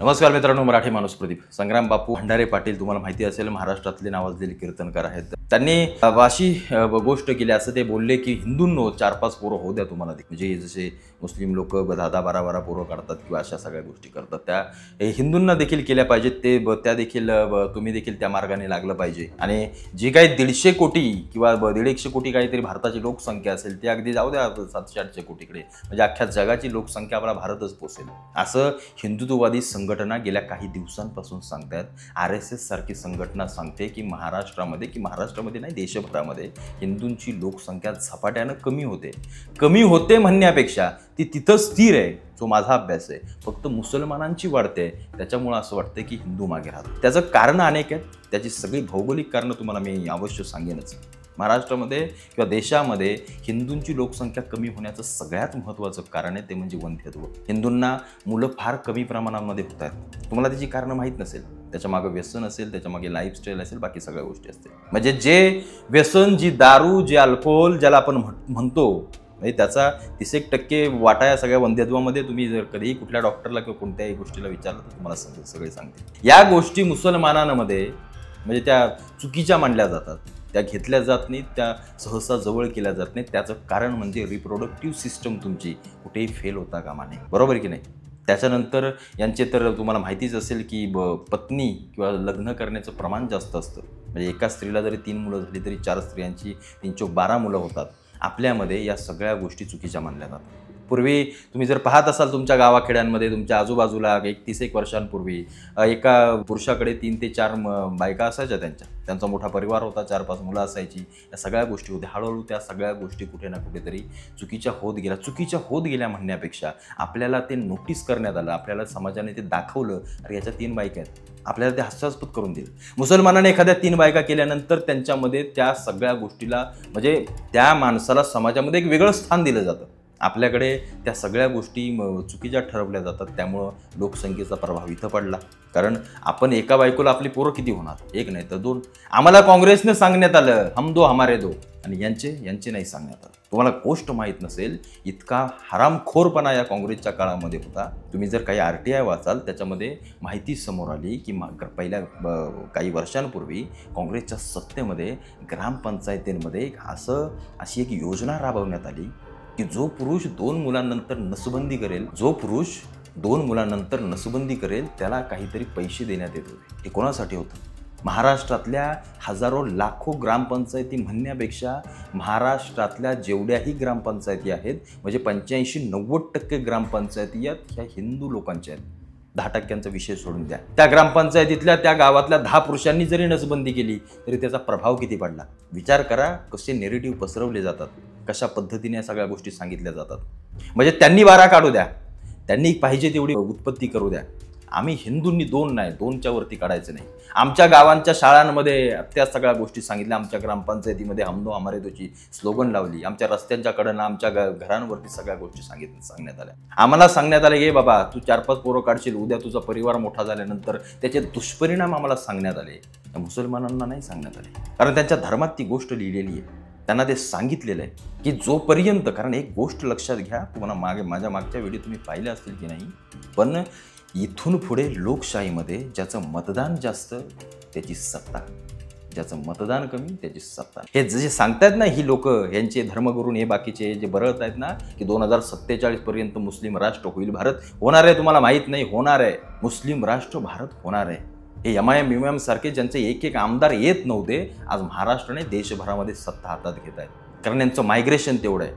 नमस्कार मित्रांनो, मराठी माणूस प्रदीप. संग्राम बापू भंडारे पाटील तुम्हाला माहिती असेल, महाराष्ट्रातले नावाजलेले कीर्तनकार आहेत. त्यांनी अशी गोष्ट केली, असं ते बोलले की हिंदूंनो 4-5 पोरं होऊ द्या तुम्हाला. म्हणजे जसे मुस्लिम लोक 10-12 पोरं काढतात किंवा अशा सगळ्या गोष्टी करतात, त्या हिंदूंना देखील केल्या पाहिजेत. त्या देखील तुम्ही देखील त्या मार्गाने लागलं पाहिजे. आणि जी काही 150 कोटी किंवा 150 कोटी काहीतरी भारताची लोकसंख्या असेल, ती अगदी जाऊ द्या 700-800 कोटीकडे, म्हणजे अख्ख्या जगाची लोकसंख्या आपला भारतच पोसेल, असं हिंदुत्ववादी संघटना गेल्या काही दिवसांपासून सांगतात. RSS सारखी संघटना सांगते की महाराष्ट्रामध्ये नाही, देशभरामध्ये हिंदूंची लोकसंख्या झपाट्यानं कमी होते म्हणण्यापेक्षा ती तिथं स्थिर आहे. जो माझा अभ्यास आहे, फक्त मुसलमानांची वाढते, त्याच्यामुळे असं वाटतं की हिंदू मागे राहतात. त्याचं कारण अनेक आहेत. त्याची सगळी भौगोलिक कारणं तुम्हाला मी अवश्य सांगेनच. महाराष्ट्रामध्ये किंवा देशामध्ये हिंदूंची लोकसंख्या कमी होण्याचं सगळ्यात महत्त्वाचं कारण आहे ते म्हणजे वंध्यत्व. हिंदूंना मुलं फार कमी प्रमाणामध्ये होत आहेत. तुम्हाला त्याची कारणं माहीत नसेल. त्याच्या मागे व्यसन असेल, त्याच्या मागे लाईफस्टाईल असेल, बाकी सगळ्या गोष्टी असतील. म्हणजे जे व्यसन, जी दारू, जे अल्कोहोल ज्याला आपण म्हणतो, म्हणजे त्याचा 30% वाटा या सगळ्या वंध्यत्वामध्ये. तुम्ही जर कधीही कुठल्या डॉक्टरला किंवा कोणत्याही गोष्टीला विचारलं तर तुम्हाला सगळे सांगतील. या गोष्टी मुसलमानांमध्ये म्हणजे त्या चुकीच्या मानल्या जातात, त्या घेतल्या जात नाहीत, त्या सहसा जवळ केल्या जात नाहीत. त्याचं कारण म्हणजे रिप्रोडक्टिव्ह सिस्टम तुमची कुठेही फेल होता कामा नये, बरोबर की नाही. त्याच्यानंतर यांचे तर तुम्हाला माहितीच असेल की पत्नी किंवा लग्न करण्याचं प्रमाण जास्त असतं. म्हणजे एका स्त्रीला जरी 3 मुलं झाली तरी 4 स्त्रियांची 3-12 मुलं होतात. आपल्यामध्ये या सगळ्या गोष्टी चुकीच्या मानल्या जातात. पूर्वी तुम्ही जर पाहत असाल तुमच्या गावाखेड्यांमध्ये, तुमच्या आजूबाजूला 30-1 वर्षांपूर्वी एका पुरुषाकडे 3 ते 4 बायका असायच्या. त्यांचा मोठा परिवार होता, 4-5 मुलं असायची. या सगळ्या गोष्टी होत्या. हळूहळू त्या सगळ्या गोष्टी कुठे ना कुठेतरी चुकीच्या होत गेल्या म्हणण्यापेक्षा आपल्याला ते नोटीस करण्यात आलं. आपल्याला समाजाने ते दाखवलं, अरे याच्या 3 बायका आहेत. आपल्याला ते हास्यास्पद करून दिलं. मुसलमानाने एखाद्या 3 बायका केल्यानंतर त्यांच्यामध्ये त्या सगळ्या गोष्टीला, म्हणजे त्या माणसाला समाजामध्ये एक वेगळं स्थान दिलं जातं. आपल्याकडे त्या सगळ्या गोष्टी चुकीच्या ठरवल्या जातात. त्यामुळं लोकसंख्येचा प्रभाव इथं पडला. कारण आपण एका बायकोला आपली पोरं किती होणार? 1 नाही तर 2. आम्हाला काँग्रेसने सांगण्यात आलं हम दो हमारे दो, आणि यांचे नाही सांगण्यात आलं. तुम्हाला गोष्ट माहीत नसेल, इतका हरामखोरपणा या काँग्रेसच्या काळामध्ये होता. तुम्ही जर काही RTI वाचाल, त्याच्यामध्ये माहिती समोर आली की पहिल्या काही वर्षांपूर्वी काँग्रेसच्या सत्तेमध्ये ग्रामपंचायतींमध्ये अशी एक योजना राबवण्यात आली की जो पुरुष 2 मुलांनंतर नसबंदी करेल त्याला काहीतरी पैसे देण्यात येत होते. हे कोणासाठी होतं? महाराष्ट्रातल्या हजारो लाखो ग्रामपंचायती म्हणण्यापेक्षा महाराष्ट्रातल्या जेवढ्याही ग्रामपंचायती आहेत, म्हणजे 85-90% ग्रामपंचायती ह्या हिंदू लोकांच्या आहेत. 10% विषय सोडून द्या. त्या ग्रामपंचायतीतल्या त्या गावातल्या 10 पुरुषांनी जरी नसबंदी केली तरी त्याचा प्रभाव किती पडला. विचार करा, कसे नेरेटिव्ह पसरवले जातात, कशा पद्धतीने या सगळ्या गोष्टी सांगितल्या जातात. म्हणजे त्यांनी 12 काढू द्या, त्यांनी पाहिजे तेवढी उत्पत्ती करू द्या. आम्ही हिंदूंनी 2 नाही, 2च्या वरती काढायचं नाही. आमच्या गावांच्या शाळांमध्ये त्या सगळ्या गोष्टी सांगितल्या. आमच्या ग्रामपंचायतीमध्ये हम दो हमारे दोची स्लोगन लावली. आमच्या रस्त्यांच्या कडेनं, आमच्या घरांवरती सगळ्या गोष्टी सांगण्यात आल्या. आम्हाला सांगण्यात आले की बाबा तू 4-5 पोरं काढशील, उद्या तुझा परिवार मोठा झाल्यानंतर त्याचे दुष्परिणाम आम्हाला सांगण्यात आले. त्या मुसलमानांना नाही सांगण्यात आले, कारण त्यांच्या धर्मात ती गोष्ट लिहिलेली आहे. त्यांना ते सांगितलेलं आहे की जोपर्यंत, कारण एक गोष्ट लक्षात घ्या, तुम्हाला माझ्या मागच्या व्हिडिओ तुम्ही पाहिल्या असतील की नाही, पण इथून पुढे लोकशाहीमध्ये ज्याचं मतदान जास्त त्याची सत्ता, ज्याचं मतदान कमी त्याची सत्ता. हे जे सांगतायत ना ही लोक, यांचे धर्मगुरून, हे बाकीचे जे बरळत आहेत ना की 2047 पर्यंत मुस्लिम राष्ट्र होईल भारत, होणार आहे. तुम्हाला माहीत नाही, होणार आहे. मुस्लिम राष्ट्र भारत होणार आहे. हे MIM सारखे ज्यांचे एक आमदार येत नव्हते, आज महाराष्ट्राने देशभरामध्ये सत्ता हातात घेत आहेत. कारण यांचं मायग्रेशन तेवढं आहे.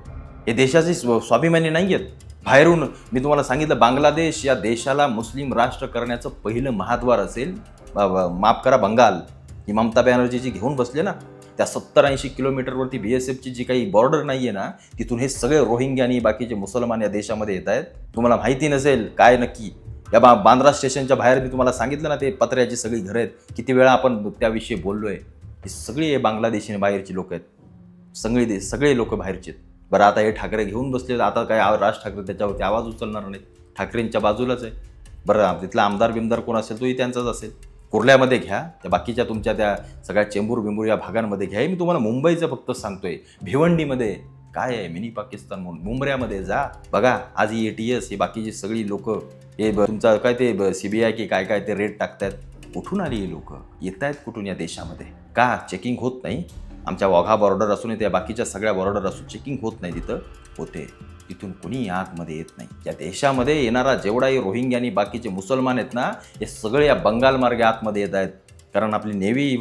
हे देशाचे स्वाभिमानी नाही आहेत. बाहेरून मी तुम्हाला सांगितलं, बांगलादेश या देशाला मुस्लिम राष्ट्र करण्याचं पहिलं महाद्वार असेल, माफ करा, बंगाल. ही ममता बॅनर्जीची घेऊन बसले ना, त्या 70-80 किलोमीटरवरती BSFची जी काही बॉर्डर नाही आहे ना, तिथून हे सगळे रोहिंग्या आणि बाकीचे मुसलमान या देशामध्ये येत आहेत. तुम्हाला माहिती नसेल काय नक्की. या बांद्रा स्टेशनच्या बाहेर मी तुम्हाला सांगितलं ना, ते पत्र्याची सगळी घरं आहेत. किती वेळा आपण त्याविषयी बोललोय. हे सगळे बांगलादेशी बाहेरची लोक आहेत. सगळे लोक बाहेरचे आहेत. बरं, आता हे ठाकरे घेऊन बसले, आता काय राज ठाकरे त्याच्यावरती आवाज उचलणार नाहीत. ठाकरेंच्या बाजूलाच आहे. बरं, तिथला आमदार कोण असेल तोही त्यांचाच असेल. कुर्ल्यामध्ये घ्या, त्या बाकीच्या तुमच्या त्या सगळ्या चेंबूर या भागांमध्ये घ्या. मी तुम्हाला मुंबईचं फक्त सांगतोय. भिवंडीमध्ये काय आहे मिनी पाकिस्तान म्हणून? मुंबऱ्यामध्ये जा बघा, आज ही ATS, ही बाकीची सगळी लोक, हे तुमचा काय ते CBI की काय काय ते रेट टाकतायत, कुठून आली ही लोक? येत आहेत कुठून या देशामध्ये? का चेकिंग होत नाही? आमच्या वाघा बॉर्डर असून त्या बाकीच्या सगळ्या बॉर्डर असून चेकिंग होत नाही? तिथं होते. तिथून कुणी आतमध्ये येत नाही. या देशामध्ये येणारा जेवढाही रोहिंग्या आणि बाकीचे मुसलमान आहेत ना, हे सगळे या बंगाल मार्गे आतमध्ये येत आहेत. कारण आपली नेव्ही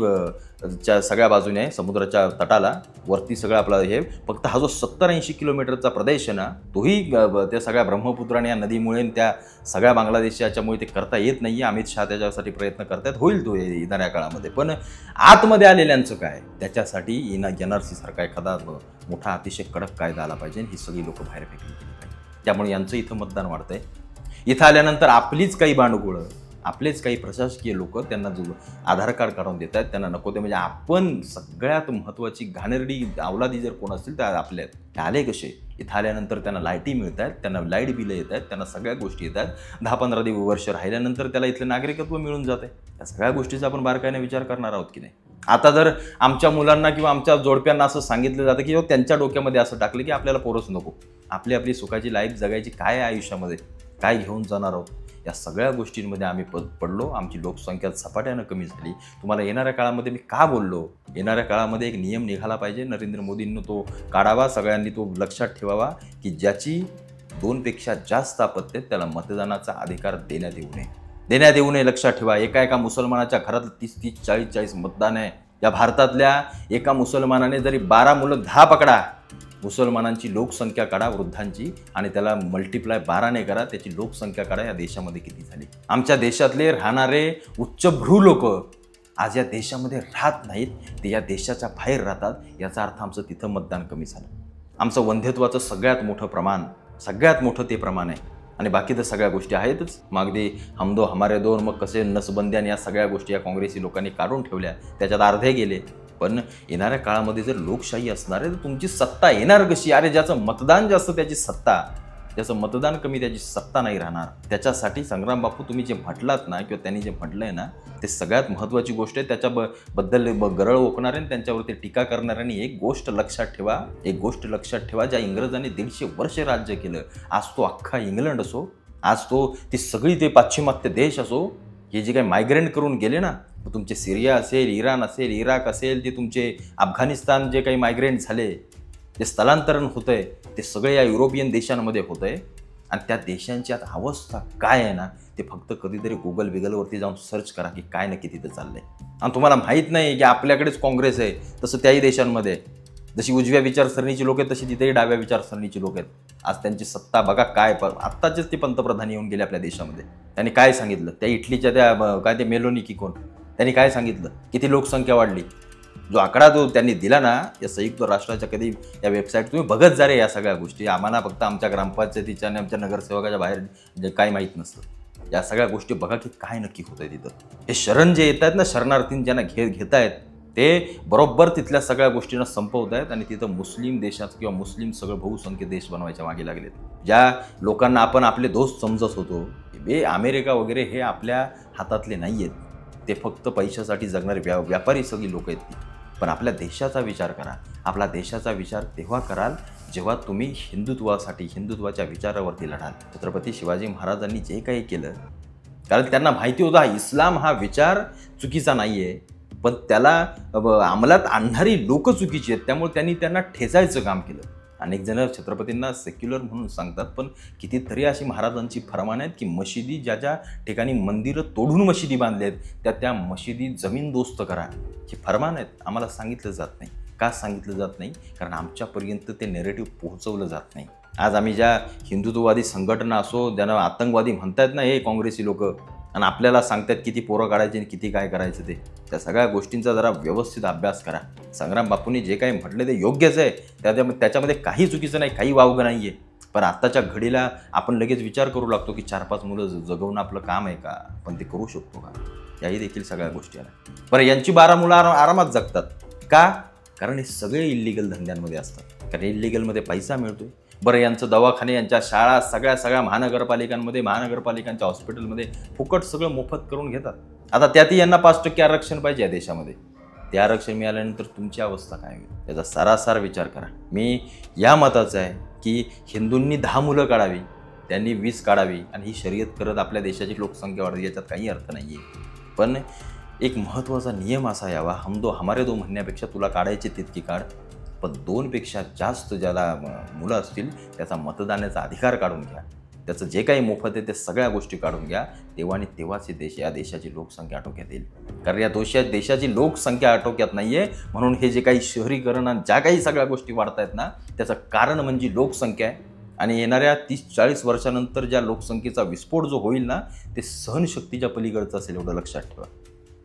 च्या सगळ्या बाजूने समुद्राच्या तटाला वरती सगळं आपलं हे, फक्त हा जो 70-80 किलोमीटरचा प्रदेश आहे ना, तोही त्या सगळ्या ब्रह्मपुत्र आणि या नदीमुळे त्या सगळ्या बांगलादेशाच्यामुळे ते करता येत नाही. अमित शहा त्याच्यासाठी प्रयत्न करतात, होईल तो येणाऱ्या काळामध्ये. पण आतमध्ये आलेल्यांचं काय? त्याच्यासाठी NRC सारखा एखादा मोठा अतिशय कडक कायदा आला पाहिजे. ही सगळी लोक बाहेर फेकली गेली पाहिजे. त्यामुळे यांचं इथं मतदान वाढतंय. इथं आल्यानंतर आपलीच काही बांडगुळं, आपलेच काही प्रशासकीय लोक त्यांना जो आधार कार्ड काढून देत आहेत, त्यांना नको ते. म्हणजे आपण सगळ्यात महत्त्वाची घाणेरडी अवलादी जर कोण असतील तर आपल्या ते आले कसे? इथं आल्यानंतर त्यांना लाईटी मिळत आहेत, त्यांना लाईट बिलं येत आहेत, त्यांना सगळ्या गोष्टी येत आहेत. 10-15 वर्ष राहिल्यानंतर त्याला इथलं नागरिकत्व मिळून जाते. त्या सगळ्या गोष्टीचा आपण बारकाईने विचार करणार आहोत की नाही? आता जर आमच्या मुलांना किंवा आमच्या जोडप्यांना असं सांगितलं जातं की त्यांच्या डोक्यामध्ये असं टाकलं की आपल्याला पोरच नको, आपली सुखाची लाईफ जगायची काय आहे आयुष्यामध्ये, काय घेऊन जाणार आहोत? या सगळ्या गोष्टींमध्ये आम्ही पडलो. आमची लोकसंख्या झपाट्यानं कमी झाली. तुम्हाला येणाऱ्या काळामध्ये मी का बोललो? येणाऱ्या काळामध्ये एक नियम निघाला पाहिजे. नरेंद्र मोदींनी तो काढावा, सगळ्यांनी तो लक्षात ठेवावा की ज्याची 2पेक्षा जास्त आपत्ती त्याला मतदानाचा अधिकार देण्यात येऊ नये. लक्षात ठेवा. एका मुसलमानाच्या घरात 30-30, 40-40 मतदान आहे. या भारतातल्या एका मुसलमानाने जरी 12 मुलं 10 पकडा, मुसलमानांची लोकसंख्या काढा वृद्धांची, आणि त्याला मल्टिप्लाय 12ने करा, त्याची लोकसंख्या काढा. या देशामध्ये किती झाली? आमच्या देशातले राहणारे उच्चभ्रू लोक आज या देशामध्ये राहत नाहीत, ते या देशाच्या बाहेर राहतात. याचा अर्थ आमचं तिथं मतदान कमी झालं. आमचं वंध्यत्वाचं सगळ्यात मोठं ते प्रमाण आहे. आणि बाकी तर सगळ्या गोष्टी आहेतच. मग अगदी हम दो हमारे दो, मग कसे नसबंद्यान, या सगळ्या गोष्टी या काँग्रेसी लोकांनी काढून ठेवल्या, त्याच्यात अर्धे गेले. पण येणाऱ्या काळामध्ये जर लोकशाही असणार आहे तर तुमची सत्ता येणार कशी? अरे ज्याचं मतदान जास्त त्याची सत्ता, ज्याचं मतदान कमी त्याची सत्ता नाही राहणार. त्याच्यासाठी संग्राम बापू तुम्ही जे म्हटलात ना, किंवा त्यांनी जे म्हटलंय ना, ते सगळ्यात महत्त्वाची गोष्ट आहे. त्याच्याबद्दल गरळ ओकणारे आणि त्यांच्यावरती टीका करणाऱ्यांनी एक गोष्ट लक्षात ठेवा, ज्या इंग्रजांनी 150 वर्ष राज्य केलं, आज तो अख्खा इंग्लंड असो, आज तो ती सगळी ते पाश्चिमात्य देश असो, हे जे काही मायग्रेंट करून गेले ना, तुमचे सिरिया असेल, इराण असेल, इराक असेल, ते तुमचे अफगाणिस्तान जे काही मायग्रेंट झाले, जे स्थलांतरण होतंय, ते सगळे या युरोपियन देशांमध्ये होतंय. आणि त्या देशांची आता अवस्था काय आहे ना, ते फक्त कधीतरी गुगलवरती जाऊन सर्च करा की काय नक्की तिथं चाललंय. आणि तुम्हाला माहीत नाही की आपल्याकडेच काँग्रेस आहे, तसं त्याही देशांमध्ये जशी उजव्या विचारसरणीची लोक आहेत, तशी तिथेही डाव्या विचारसरणीची लोक आहेत. आज त्यांची सत्ता बघा काय. आत्ताचेच ते पंतप्रधान येऊन गेले आपल्या देशामध्ये. त्यांनी काय सांगितलं? त्या इटलीच्या त्या काय ते मेलोनी की कोण, त्यांनी काय सांगितलं? किती लोकसंख्या वाढली? जो आकडा जो त्यांनी दिला ना या संयुक्त राष्ट्राच्या, कधी या वेबसाईट तुम्ही बघत जा रे. या सगळ्या गोष्टी आम्हाला फक्त आमच्या ग्रामपंचायतीच्या आणि आमच्या नगरसेवकाच्या बाहेर जे काही माहीत नसतं. या सगळ्या गोष्टी बघा की काय नक्की होत आहे तिथं. हे शरण जे येत आहेत ना, शरणार्थी ज्यांना घेत आहेत, ते बरोबर तिथल्या सगळ्या गोष्टींना संपवत आहेत. आणि तिथं मुस्लिम देशात किंवा मुस्लिम सगळं बहुसंख्य देश बनवायच्या मागे लागलेत. ज्या लोकांना आपण आपले दोस्त समजत होतो, हे अमेरिका वगैरे हे आपल्या हातातले नाही आहेत. ते फक्त पैशासाठी जगणारे व्यापारी सगळी लोक आहेत. पण आपल्या देशाचा विचार करा. आपला देशाचा विचार तेव्हा कराल जेव्हा तुम्ही हिंदुत्वाच्या विचारावरती लढाल. छत्रपती शिवाजी महाराजांनी जे काही केलं, कारण त्यांना माहिती होता इस्लाम हा विचार चुकीचा नाही आहे, पण त्याला अंमलात आणणारी लोक चुकीची आहेत. त्यामुळे त्यांनी त्यांना ठेचायचं काम केलं. अनेक जण छत्रपतींना सेक्युलर म्हणून सांगतात, पण कितीतरी अशी महाराजांची फरमान आहेत की मशिदी, ज्या ठिकाणी मंदिरं तोडून मशिदी बांधले आहेत, त्या मशिदी जमीनदोस्त करा. हे फरमान आहेत. आम्हाला सांगितलं जात नाही. का सांगितलं जात नाही? कारण आमच्यापर्यंत ते नेरेटिव्ह पोहोचवलं जात नाही. आज आम्ही ज्या हिंदुत्ववादी संघटना असो, ज्यांना आतंकवादी म्हणतायत ना हे काँग्रेसी लोक, आणि आपल्याला सांगतात किती पोरं काढायचे आणि किती काय करायचं, त्या सगळ्या गोष्टींचा जरा व्यवस्थित अभ्यास करा. संग्राम बापूंनी जे काही म्हटलं ते योग्यच आहे. त्याच्यामध्ये काही चुकीचं नाही, काही वावगं नाही आहे. पण आत्ताच्या घडीला आपण लगेच विचार करू लागतो की 4-5 मुलं जगवणं आपलं काम आहे का? पण ते करू शकतो का? याही देखील सगळ्या गोष्टी आल्या. बरं, यांची 12 मुलं आरामात जगतात का? कारण हे सगळे इल्लिगल धंद्यांमध्ये असतात. कारण इल्लिगलमध्ये पैसा मिळतो. बरं, यांचं दवाखाने, यांच्या शाळा सगळ्या महानगरपालिकांच्या हॉस्पिटलमध्ये फुकट सगळं मोफत करून घेतात. आता त्यातही यांना 5% आरक्षण पाहिजे या देशामध्ये. ते आरक्षण मिळाल्यानंतर तुमची अवस्था काय होईल त्याचा सारासार विचार करा. मी या मताचा आहे की हिंदूंनी 10 मुलं काढावी, त्यांनी 20 काढावी आणि ही शर्यत करत आपल्या देशाची लोकसंख्या वाढली, याच्यात काही अर्थ नाही आहे. पण एक महत्त्वाचा नियम असा यावा, हम दो हमारे दो म्हणण्यापेक्षा तुला काढायचे तितकी काढ, पण 2पेक्षा जास्त ज्याला मुलं असतील त्याचा मतदानाचा अधिकार काढून घ्या. त्याचं जे काही मोफत आहे ते सगळ्या गोष्टी काढून घ्या. तेव्हा आणि तेव्हाच या देशाची लोकसंख्या आटोक्यात येईल. कारण या देशाची लोकसंख्या आटोक्यात नाही आहे. म्हणून हे जे काही शहरीकरण आणि ज्या काही सगळ्या गोष्टी वाढत आहेत ना, त्याचं कारण म्हणजे लोकसंख्या आहे. आणि येणाऱ्या 30-40 वर्षानंतर ज्या लोकसंख्येचा विस्फोट जो होईल ना, ते सहनशक्तीच्या पलीकडचं असेल, एवढं लक्षात ठेवा.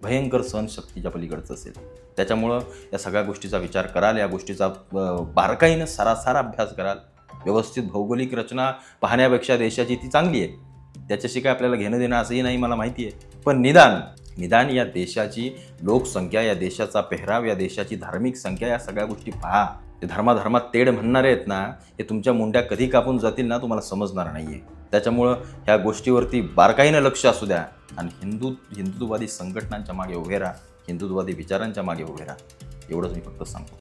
भयंकर सहनशक्तीच्या पलीकडचं असेल. त्याच्यामुळं या सगळ्या गोष्टीचा विचार कराल, या गोष्टीचा बारकाईनं सारासार अभ्यास कराल. व्यवस्थित भौगोलिक रचना पाहण्यापेक्षा देशाची ती चांगली आहे, त्याच्याशी काय आपल्याला घेणं देणं असंही नाही, मला माहिती आहे. पण निदान या देशाची लोकसंख्या, या देशाचा पेहराव, या देशाची धार्मिक संख्या, या सगळ्या गोष्टी पहा. ते धर्मात तेढ म्हणणारे आहेत ना, हे तुमच्या मुंड्या कधी कापून जातील ना, तुम्हाला समजणार नाही आहे. त्याच्यामुळं ह्या गोष्टीवरती बारकाईनं लक्ष असू द्या आणि हिंदुत्ववादी संघटनांच्या मागे उभे राहा, हिंदुत्ववादी विचारांच्या मागे उभे राहा. एवढंच मी फक्त सांगतो.